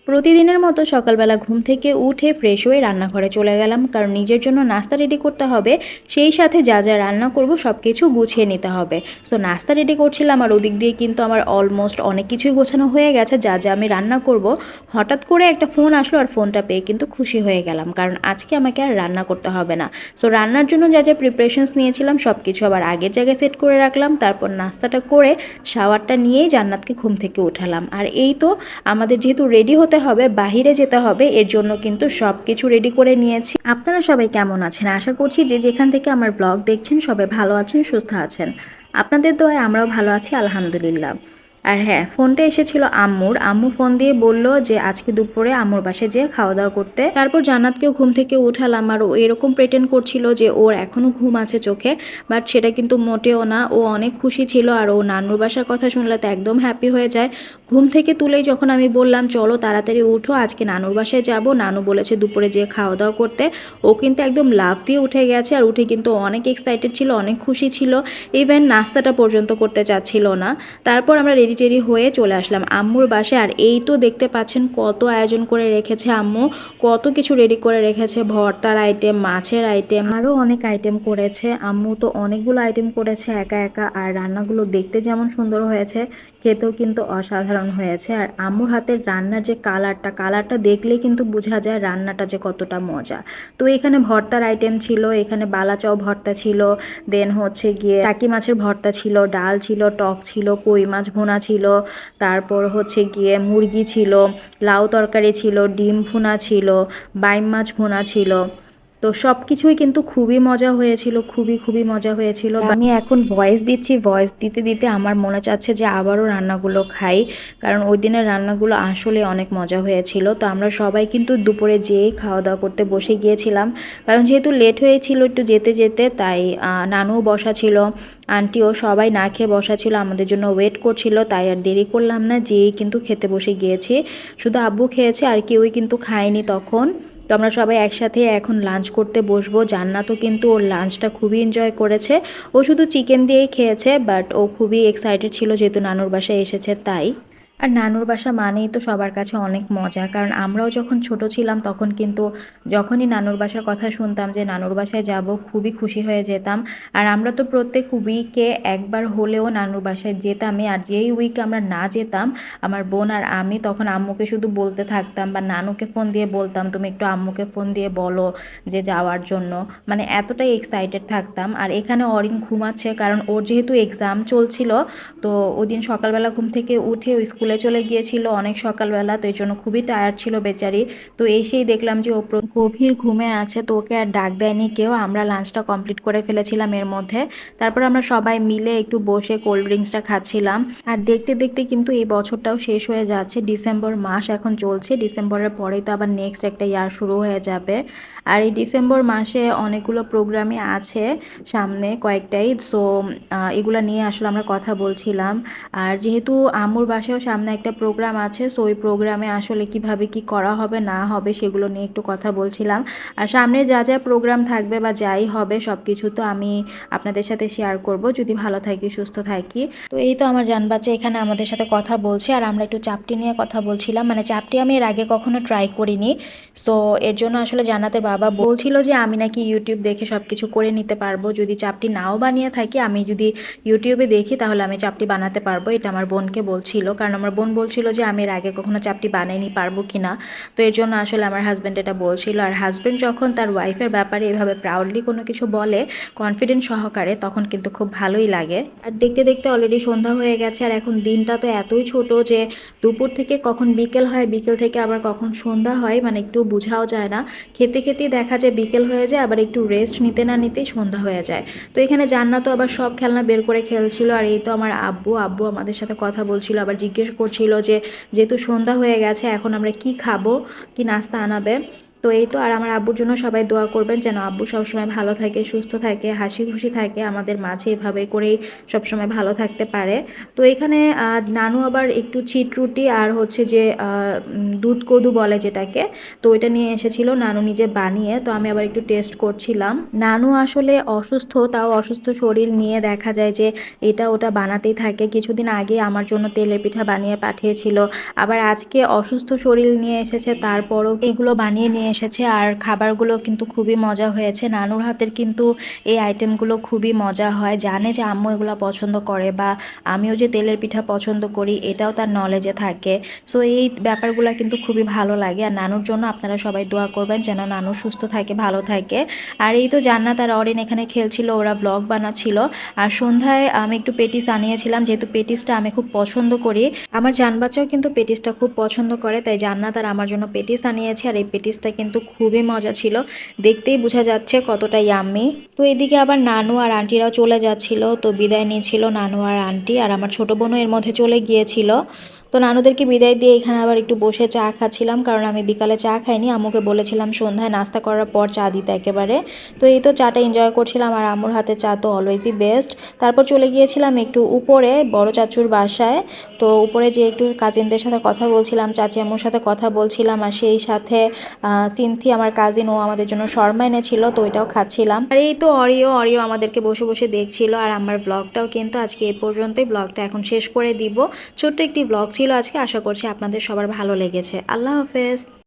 প্রতিদিনের মতো সকালবেলা ঘুম থেকে উঠে ফ্রেশ হয়ে রান্নাঘরে চলে গেলাম, কারণ নিজের জন্য নাস্তা রেডি করতে হবে। সেই সাথে যা যা রান্না করব সব কিছু গুছিয়ে নিতে হবে। সো নাস্তা রেডি করছিলাম আর ওদিক দিয়ে কিন্তু আমার অলমোস্ট অনেক কিছুই গোছানো হয়ে গেছে, যা যা আমি রান্না করব। হঠাৎ করে একটা ফোন আসলো আর ফোনটা পেয়ে কিন্তু খুশি হয়ে গেলাম, কারণ আজকে আমাকে আর রান্না করতে হবে না। সো রান্নার জন্য যা যা প্রিপারেশনস নিয়েছিলাম সব কিছু আবার আগের জায়গায় সেট করে রাখলাম। তারপর নাস্তাটা করে শাওয়ারটা নিয়েই জান্নাতকে ঘুম থেকে উঠালাম। আর এই তো আমাদের যেহেতু রেডি হতে হবে, বাহিরে যেতে হবে, এর জন্য কিন্তু সব কিছু রেডি করে নিয়েছি। আপনারা সবাই কেমন আছেন? আশা করছি যে যেখান থেকে আমার ব্লগ দেখছেন সবাই ভালো আছেন, সুস্থ আছেন। আপনাদের দোয়ায় আমরাও ভালো আছি, আলহামদুলিল্লাহ। আর হ্যাঁ, ফোনটা এসেছিল আম্মু ফোন দিয়ে বলল যে আজকে দুপুরে আম্মুর বাসায় যেয়ে খাওয়া দাওয়া করতে। তারপর জান্নাতকেও ঘুম থেকে উঠালাম আর ও এরকম প্রেটেন্ড করছিল যে ওর এখনো ঘুম আছে চোখে, বাট সেটা কিন্তু মোটেও না। ও অনেক খুশি ছিল আর ও নানুর বাসার কথা শুনলে তো একদম হ্যাপি হয়ে যায়। ঘুম থেকে তুলেই যখন আমি বললাম চলো তাড়াতাড়ি উঠো, আজকে নানুর বাসায় যাব, নানু বলেছে দুপুরে যেয়ে খাওয়া দাওয়া করতে, ও কিন্তু একদম লাফ দিয়ে উঠে গেছে। আর উঠে কিন্তু অনেক এক্সাইটেড ছিল, অনেক খুশি ছিল, ইভেন নাস্তাটা পর্যন্ত করতে চাচ্ছিল না। তারপর আমরা রেডি টেডি হয়ে চলে আসলাম আম্মুর বাসায়। আর এই তো দেখতে পাচ্ছেন কত আয়োজন করে রেখেছে আম্মু, কত কিছু রেডি করে রেখেছে, ভর্তার আইটেম, মাছের আইটেম, আরও অনেক আইটেম করেছে আম্মু। তো অনেকগুলো আইটেম করেছে একা একা, আর রান্নাগুলো দেখতে যেমন সুন্দর হয়েছে খেতেও কিন্তু অসাধারণ হয়েছে। আর আম্মুর হাতের রান্নার যে কালারটা দেখলেই কিন্তু বোঝা যায় রান্নাটা যে কতটা মজা। তো এখানে ভর্তার আইটেম ছিল, এখানে বালাচাও ভর্তা ছিল, দেন হচ্ছে গিয়ে টাকি মাছের ভর্তা ছিল, ডাল ছিল, টক ছিল, কই মাছ ভুনা ছিল, তারপর হচ্ছে গিয়ে মুরগি ছিল, লাউ তরকারি ছিল, ডিম ভুনা ছিল, বাইম মাছ ভুনা ছিল। তো সব কিছুই কিন্তু খুবই মজা হয়েছিল, খুবই খুবই মজা হয়েছিল। আমি এখন ভয়েস দিচ্ছি, ভয়েস দিতে দিতে আমার মনে চাচ্ছে যে আবারও রান্নাগুলো খাই, কারণ ওই দিনের রান্নাগুলো আসলে অনেক মজা হয়েছিল। তো আমরা সবাই কিন্তু দুপুরে যেয়েই খাওয়া দাওয়া করতে বসে গিয়েছিলাম, কারণ যেহেতু লেট হয়েছিল একটু যেতে যেতে, তাই নানুও বসা ছিল, আন্টিও, সবাই না খেয়ে বসা ছিল, আমাদের জন্য ওয়েট করছিল। তাই আর দেরি করলাম না, যেয়েই কিন্তু খেতে বসে গিয়েছি। শুধু আব্বু খেয়েছে, আর কেউই কিন্তু খায়নি তখন। তো আমরা সবাই একসাথে এখন লাঞ্চ করতে বসবো। জান্নাতও কিন্তু ওর লাঞ্চটা খুবই এনজয় করেছে। ও শুধু চিকেন দিয়েই খেয়েছে, বাট ও খুবই এক্সাইটেড ছিল যেহেতু নানুর বাসায় এসেছে তাই। আর নানুর বাসা মানেই তো সবার কাছে অনেক মজা, কারণ আমরাও যখন ছোট ছিলাম তখন কিন্তু যখনই নানুর বাসার কথা শুনতাম যে নানুর বাসায় যাব, খুবই খুশি হয়ে যেতাম। আর আমরা তো প্রত্যেক উইকে একবার হলেও নানুর বাসায় যেতামই। আর যেই উইকে আমরা না যেতাম, আমার বোন আর আমি তখন আম্মুকে শুধু বলতে থাকতাম বা নানুকে ফোন দিয়ে বলতাম তুমি একটু আম্মুকে ফোন দিয়ে বলো যে যাওয়ার জন্য, মানে এতটাই এক্সাইটেড থাকতাম। আর এখানে অরিন ঘুমাচ্ছে, কারণ ওর যেহেতু এক্সাম চলছিল। তো ওই দিন সকালবেলা ঘুম থেকে উঠে ও স্কুলে চলে গিয়েছিল অনেক সকালবেলা, তো এই জন্য খুবই টায়ার্ড ছিল বেচারি। তো এসেই দেখলাম যে ও গভীর ঘুমে আছে, তো ওকে আর ডাক দেয়নি কেউ। আমরা লাঞ্চটা কমপ্লিট করে ফেলেছিলাম এর মধ্যে। তারপর আমরা সবাই মিলে একটু বসে কোল্ড ড্রিঙ্কসটা খাচ্ছিলাম। আর দেখতে দেখতে কিন্তু এই বছরটাও শেষ হয়ে যাচ্ছে, ডিসেম্বর মাস এখন চলছে, ডিসেম্বরের পরেই তো আবার নেক্সট একটা ইয়ার শুরু হয়ে যাবে। আর এই ডিসেম্বর মাসে অনেকগুলো প্রোগ্রামই আছে সামনে কয়েকটাই। সো এগুলো নিয়ে আসলে আমরা কথা বলছিলাম। আর যেহেতু আম্মুর বাসায়ও সামনে একটা প্রোগ্রাম আছে, সো ওই প্রোগ্রামে আসলে কিভাবে কি করা হবে না হবে সেগুলো নিয়ে একটু কথা বলছিলাম। আর সামনে যা যা প্রোগ্রাম থাকবে বা যাই হবে সব কিছু তো আমি আপনাদের সাথে শেয়ার করব, যদি ভালো থাকি সুস্থ থাকি। তো এই তো আমার জান বাচ্চা এখানে আমাদের সাথে কথা বলছে, আর আমরা একটু চাপটি নিয়ে কথা বলছিলাম। মানে চাপটি আমি এর আগে কখনো ট্রাই করিনি। সো এর জন্য আসলে জান্নাতের বাবা বলছিল যে আমি নাকি ইউটিউব দেখে সব কিছু করে নিতে পারবো, যদি চাপটি নাও বানিয়ে থাকি, আমি যদি ইউটিউবে দেখি তাহলে আমি চাপটি বানাতে পারবো। এটা আমার বোনকে বলছিল, কারণ আমার বোন বলছিল যে আমি এর আগে কখনো চাপটি বানাইনি, পারবো কি না। তো এর জন্য আসলে আমার হাজব্যান্ড এটা বলছিল। আর হাজব্যান্ড যখন তার ওয়াইফের ব্যাপারে এভাবে প্রাউডলি কোনো কিছু বলে কনফিডেন্ট সহকারে, তখন কিন্তু খুব ভালোই লাগে। আর দেখতে দেখতে অলরেডি সন্ধ্যা হয়ে গেছে, আর এখন দিনটা তো এতই ছোট যে দুপুর থেকে কখন বিকেল হয়, বিকেল থেকে আবার কখন সন্ধ্যা হয়, মানে একটু বোঝাও যায় না। খেতে খেতেই দেখা যায় বিকেল হয়ে যায়, আবার একটু রেস্ট নিতে না নিতেই সন্ধ্যা হয়ে যায়। তো এখানে জান্নাতও আবার সব খেলনা বের করে খেলছিল। আর এই তো আমার আব্বু আব্বু আমাদের সাথে কথা বলছিল, আবার জিজ্ঞেস করছিল যে যেহেতু সন্ধ্যা হয়ে গেছে এখন আমরা কি খাবো, কি নাস্তা আনাবে। তো তো এই তো, আর আমার আব্বুর জন্য সবাই দোয়া করবেন যেন আব্বু সবসময় ভালো থাকে, সুস্থ থাকে, হাসি খুশি থাকে, আমাদের মাঝে এভাবে করেই সবসময় ভালো থাকতে পারে। তো এখানে নানু আবার একটু ছিটরুটি আর হচ্ছে যে দুধ কদু বলে যেটাকে, তো এটা নিয়ে এসেছিল নানু নিজে বানিয়ে। তো আমি আবার একটু টেস্ট করছিলাম। নানু আসলে অসুস্থ, তাও অসুস্থ শরীর নিয়ে দেখা যায় যে এটা ওটা বানাতেই থাকে। কিছুদিন আগে আমার জন্য তেলের পিঠা বানিয়ে পাঠিয়েছিল, আবার আজকে অসুস্থ শরীর নিয়ে এসেছে, তারপরও এগুলো বানিয়ে নিয়ে এসেছে। আর খাবারগুলো কিন্তু খুবই মজা হয়েছে। নানুর হাতের কিন্তু এই আইটেমগুলো খুবই মজা হয়, জানে যে আম্মু এগুলো পছন্দ করে, বা আমিও যে তেলের পিঠা পছন্দ করি এটাও তার নলেজে থাকে। সো এই ব্যাপারগুলো কিন্তু খুবই ভালো লাগে। আর নানুর জন্য আপনারা সবাই দোয়া করবেন যেন নানু সুস্থ থাকে, ভালো থাকে। আর এই তো জান্নাত আর অরিন এখানে খেলছিল, ওরা ব্লগ বানাচ্ছিল। আর সন্ধ্যায় আমি একটু পেটিস আনিয়েছিলাম, যেহেতু পেটিসটা আমি খুব পছন্দ করি। আমার জান বাচ্চাও কিন্তু পেটিসটা খুব পছন্দ করে, তাই জান্নাত আর আমার জন্য পেটিস আনিয়েছে। আর এই পেটিসটা কিন্তু খুবই মজা ছিল, দেখতেই বোঝা যাচ্ছে কতটা ইয়াম্মি। তো এদিকে আবার নানু আর আন্টিরাও চলে যাচ্ছিল, তো বিদায় নিয়েছিল নানু আর আন্টি। আর আমার ছোট বোনও এর মধ্যে চলে গিয়েছিল। তো নানুদেরকে বিদায় দিয়ে এখানে আবার একটু বসে চা খাচ্ছিলাম, কারণ আমি বিকালে চা খাইনি। আম্মুকে বলেছিলাম সন্ধ্যায় নাস্তা করার পর চা দিতে একেবারে। তো এই তো চাটা এনজয় করছিলাম, আর আম্মুর হাতে চা তো অলওয়েজই বেস্ট। তারপর চলে গিয়েছিলাম একটু উপরে বড় চাচুর বাসায়। তো উপরে যে একটু কাজিনদের সাথে কথা বলছিলাম, চাচি আম্মুর সাথে কথা বলছিলাম, আর সেই সাথে সিনথি আমার কাজিন, ও আমাদের জন্য শর্মা এনেছিল, তো ওইটাও খাচ্ছিলাম। আর এই তো অরিও অরিও আমাদেরকে বসে বসে দেখছিল। আর আমার ব্লগটাও কিন্তু আজকে এই পর্যন্তই, ব্লগটা এখন শেষ করে দিব। ছোট্ট একটি ব্লগ ছিল আজকে, আশা করছি আপনাদের সবার ভালো লেগেছে। আল্লাহ হাফেজ।